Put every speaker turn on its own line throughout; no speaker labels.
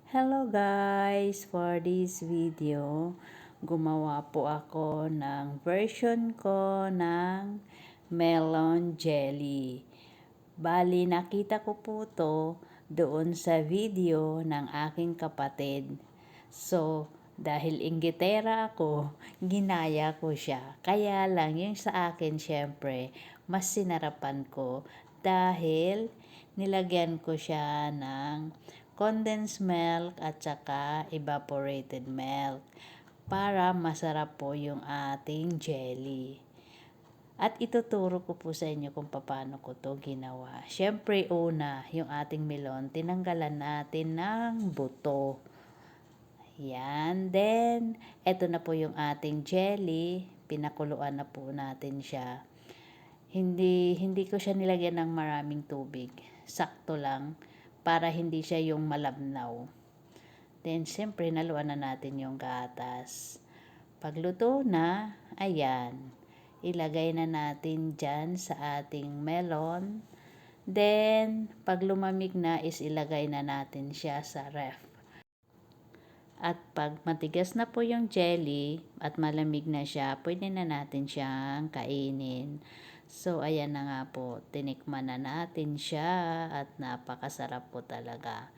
Hello guys! For this video, gumawa po ako ng version ko ng melon jelly. Bali, nakita ko po to doon sa video ng aking kapatid. So, dahil inggitera ako, ginaya ko siya. Kaya lang, yung sa akin syempre, mas sinarapan ko dahil nilagyan ko siya ng condensed milk at saka evaporated milk para masarap po yung ating jelly. At ituturo ko po sa inyo kung paano ko to ginawa. Syempre una, yung ating melon, tinanggalan natin ng buto. Yan. Then, eto na po yung ating jelly. Pinakuluan na po natin siya. Hindi ko siya nilagyan ng maraming tubig. Sakto lang para hindi siya yung malabnaw. Then, siyempre, naluan na natin yung gatas. Pagluto na, ayan, ilagay na natin dyan sa ating melon. Then, pag lumamig na is ilagay na natin siya sa ref. At pag matigas na po yung jelly at malamig na siya, pwede na natin siyang kainin. So, ayan na nga po, tinikman na natin siya at napakasarap po talaga.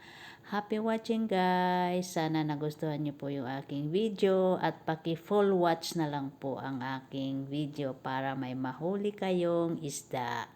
Happy watching guys! Sana nagustuhan niyo po yung aking video at paki-full watch na lang po ang aking video para may mahuli kayong isda.